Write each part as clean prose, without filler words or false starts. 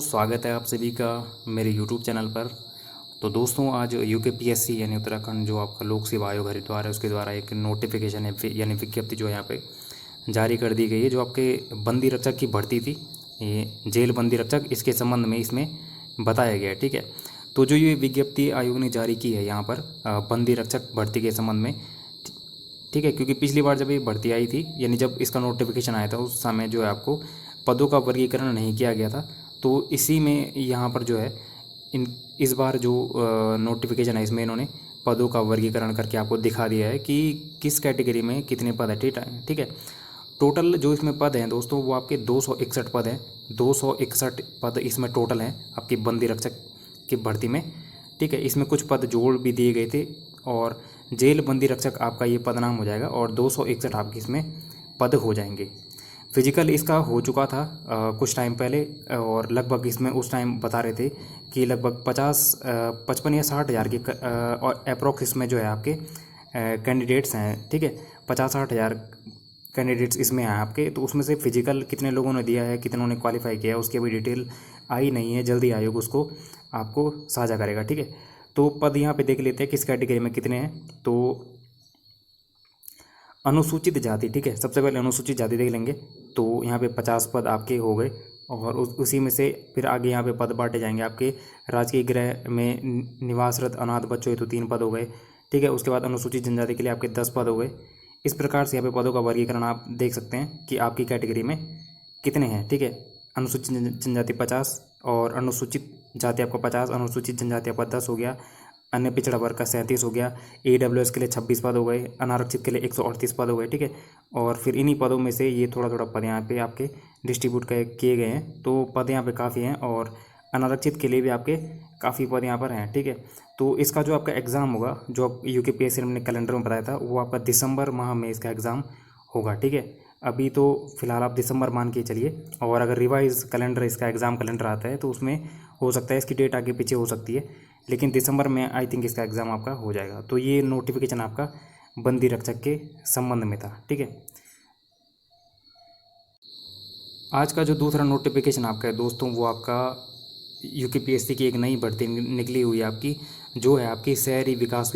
स्वागत है आप सभी का मेरे YouTube चैनल पर। तो दोस्तों आज यूकेपीएससी यानी उत्तराखंड जो आपका लोक सेवा आयोग हरिद्वार है उसके द्वारा एक नोटिफिकेशन है यानी विज्ञप्ति जो है यहाँ पे जारी कर दी गई है। जो आपके बंदी रक्षक की भर्ती थी, ये जेल बंदी रक्षक, इसके संबंध में इसमें बताया गया है। ठीक है, तो जो ये विज्ञप्ति आयोग ने जारी की है यहाँ पर बंदी रक्षक भर्ती के संबंध में, ठीक है, क्योंकि पिछली बार जब ये भर्ती आई थी यानी जब इसका नोटिफिकेशन आया था उस समय जो है आपको पदों का वर्गीकरण नहीं किया गया था। तो इसी में यहाँ पर जो है इस बार जो नोटिफिकेशन है इसमें इन्होंने पदों का वर्गीकरण करके आपको दिखा दिया है कि किस कैटेगरी में कितने पद है। ठीक है, टोटल जो इसमें पद हैं दोस्तों वो आपके 261 पद हैं। 261 पद इसमें टोटल हैं आपकी बंदी रक्षक की भर्ती में। ठीक है, इसमें कुछ पद जोड़ भी दिए गए थे और जेल बंदी रक्षक आपका ये पदनाम हो जाएगा और 261 आपके इसमें पद हो जाएंगे। फिजिकल इसका हो चुका था कुछ टाइम पहले और लगभग इसमें उस टाइम बता रहे थे कि लगभग 55 या 60 हज़ार के और अप्रोक्स इसमें जो है आपके कैंडिडेट्स हैं। ठीक है, 50-60 हज़ार कैंडिडेट्स इसमें हैं आपके। तो उसमें से फिजिकल कितने लोगों ने दिया है, कितनों ने क्वालिफाई किया है, उसकी अभी डिटेल आई नहीं है। जल्दी आयोग उसको आपको साझा करेगा। ठीक है, तो पद यहाँ पे देख लेते हैं किस कैटेगरी में कितने हैं। तो अनुसूचित जाति, ठीक है, सबसे पहले अनुसूचित जाति देख लेंगे। तो यहाँ पे 50 पद आपके हो गए और उसी में से फिर आगे यहाँ पे पद बांटे जाएंगे आपके। राजकीय गृह में निवासरत अनाथ बच्चों हेतु 3 पद हो गए। ठीक है, उसके बाद अनुसूचित जनजाति के लिए आपके 10 पद हो गए। इस प्रकार से यहाँ पे पदों का वर्गीकरण आप देख सकते हैं कि आपकी कैटेगरी में कितने हैं। ठीक है, अनुसूचित जनजाति 50 और अनुसूचित जाति आपका 50, अनुसूचित जनजाति आपका 10 हो गया, अन्य पिछड़ा वर्ग का 37 हो गया, AWS के लिए 26 पद हो गए, अनारक्षित के लिए 138 पद हो गए। ठीक है, और फिर इन्हीं पदों में से ये थोड़ा थोड़ा पद यहाँ पे आपके डिस्ट्रीब्यूट किए गए हैं। तो पद यहाँ पे काफ़ी हैं और अनारक्षित के लिए भी आपके काफ़ी पद यहाँ पर हैं। ठीक है, तो इसका जो आपका एग्ज़ाम होगा, जो आप यूकेपीएससी ने कैलेंडर में बताया था, वो आपका दिसंबर माह में इसका एग्ज़ाम होगा। ठीक है, अभी तो फिलहाल आप दिसंबर मान के चलिए और अगर रिवाइज कैलेंडर इसका एग्ज़ाम कैलेंडर आता है तो उसमें हो सकता है इसकी डेट आगे पीछे हो सकती है, लेकिन दिसंबर में आई थिंक इसका एग्ज़ाम आपका हो जाएगा। तो ये नोटिफिकेशन आपका बंदी रक्षक के संबंध में था। ठीक है, आज का जो दूसरा नोटिफिकेशन आपका है दोस्तों वो आपका यूकेपीएससी की एक नई भर्ती निकली हुई है आपकी, जो है आपकी शहरी विकास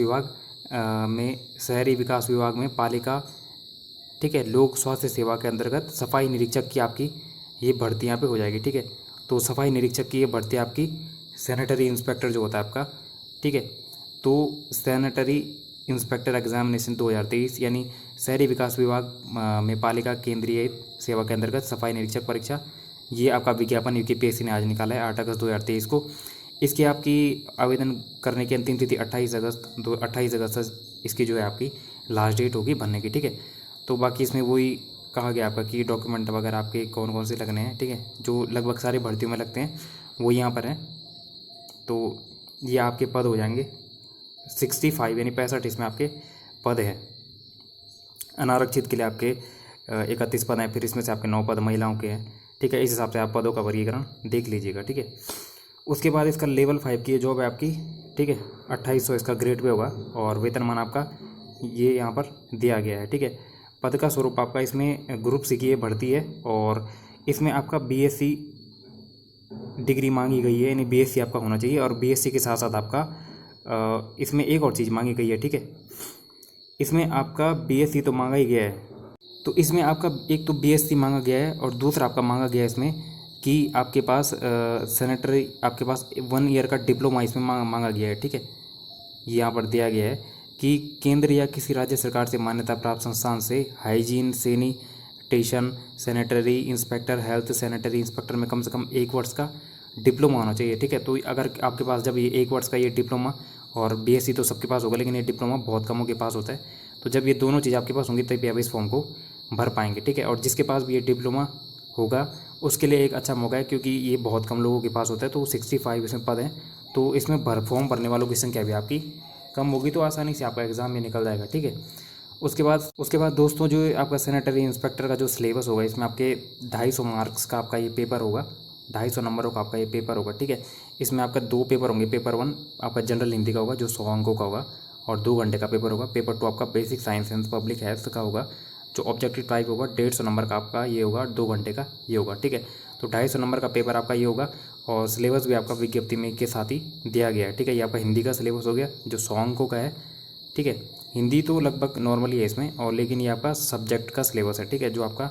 विभाग में पालिका, ठीक है, लोक स्वास्थ्य सेवा के अंतर्गत सफाई निरीक्षक की आपकी ये भर्ती यहाँ पे हो जाएगी। ठीक है, तो सफाई निरीक्षक की ये भर्ती आपकी सैनिटरी इंस्पेक्टर जो होता है आपका, ठीक है, तो सैनिटरी इंस्पेक्टर एग्जामिनेशन 2023 यानी शहरी विकास विभाग में पालिका केंद्रीय सेवा के अंतर्गत सफाई निरीक्षक परीक्षा, ये आपका विज्ञापन यूकेपीएससी ने आज निकाला है 8 अगस्त 2023 को। इसकी आपकी आवेदन करने की अंतिम तिथि 28 अगस्त इसकी जो है आपकी लास्ट डेट होगी भरने की। ठीक है, तो बाकी इसमें वही कहा गया आपका कि डॉक्यूमेंट वगैरह आपके कौन कौन से लगने हैं। ठीक है, जो लगभग सारी भर्तियों में लगते हैं वो यहाँ पर हैं। तो ये आपके पद हो जाएंगे 65 यानी 65 इसमें आपके पद हैं। अनारक्षित के लिए आपके 31 पद हैं, फिर इसमें से आपके 9 पद महिलाओं के हैं। ठीक है, इस हिसाब से आप पदों का वर्गीकरण देख लीजिएगा। ठीक है, उसके बाद इसका लेवल 5 की जॉब है आपकी। ठीक है, 2800 इसका ग्रेड पे होगा और वेतनमान आपका ये यहाँ पर दिया गया है। ठीक है, पद का स्वरूप आपका इसमें ग्रुप सी की ये भर्ती है और इसमें आपका बीएससी डिग्री मांगी गई है, यानी बीएससी आपका होना चाहिए और बीएससी के साथ साथ आपका इसमें एक और चीज़ मांगी गई है। ठीक है, इसमें आपका बीएससी तो मांगा ही गया है, तो इसमें आपका एक तो बीएससी मांगा गया है और दूसरा आपका मांगा गया है इसमें कि आपके पास सैनिटरी आपके पास 1 ईयर का डिप्लोमा इसमें मांगा गया है। ठीक है, ये यहाँ पर दिया गया है कि केंद्र या किसी राज्य सरकार से मान्यता प्राप्त संस्थान से hygiene sanitation sanitary inspector health sanitary inspector में कम से कम 1 वर्ष का डिप्लोमा होना चाहिए। ठीक है, तो अगर आपके पास जब ये 1 वर्ष का ये डिप्लोमा, और बीएससी तो सबके पास होगा लेकिन ये डिप्लोमा बहुत कमों के पास होता है, तो जब ये दोनों चीज़ आपके पास होंगी तभी आप इस फॉर्म को भर पाएंगे। ठीक है, और जिसके पास भी ये डिप्लोमा होगा उसके लिए एक अच्छा मौका है क्योंकि ये बहुत कम लोगों के पास होता है। तो 65 इसमें पद हैं, तो इसमें फॉर्म भरने वालों की संख्या भी आपकी कम होगी, तो आसानी से आपका एग्ज़ाम में निकल जाएगा। ठीक है, उसके बाद दोस्तों जो आपका सैनिटरी इंस्पेक्टर का जो सिलेबस होगा इसमें आपके 250 मार्क्स का आपका ये पेपर होगा, 250 नंबरों का आपका ये पेपर होगा। ठीक है, इसमें आपका 2 पेपर होंगे। पेपर 1 आपका जनरल हिंदी का होगा जो 100 अंकों का होगा और 2 घंटे का पेपर होगा। पेपर 2 आपका basic science and public health का होगा जो ऑब्जेक्टिव टाइप होगा, 150 नंबर का आपका ये होगा, 2 घंटे का ये होगा। ठीक है, तो 250 नंबर का पेपर आपका ये होगा और सिलेबस भी आपका विज्ञप्ति में के साथ ही दिया गया है, ठीक है। ये आपका हिंदी का सिलेबस हो गया जो सॉन्ग का है, ठीक है। हिंदी तो लगभग नॉर्मली है इसमें, और लेकिन ये आपका सब्जेक्ट का सिलेबस है, ठीक है, जो आपका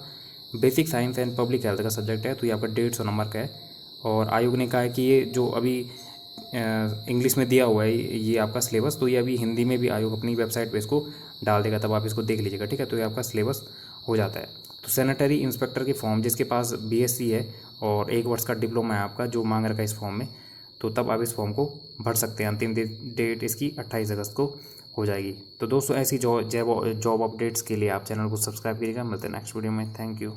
basic science and public health का सब्जेक्ट है, तो ये आपका 150 नंबर का है। और आयोग ने कहा है कि ये जो अभी इंग्लिश में दिया हुआ है ये आपका सिलेबस, तो ये अभी हिंदी में भी आयोग अपनी वेबसाइट पे इसको डाल देगा, तब आप इसको देख लीजिएगा, ठीक है। तो ये आपका सिलेबस हो जाता है। तो सैनिटरी इंस्पेक्टर की फॉर्म जिसके पास बीएससी है और 1 वर्ष का डिप्लोमा है आपका जो मांग रखा है इस फॉर्म में, तो तब आप इस फॉर्म को भर सकते हैं। अंतिम डेट इसकी 28 अगस्त को हो जाएगी। तो दोस्तों ऐसी जॉब अपडेट्स के लिए आप चैनल को सब्सक्राइब करिएगा। मिलते हैं नेक्स्ट वीडियो में। Thank you.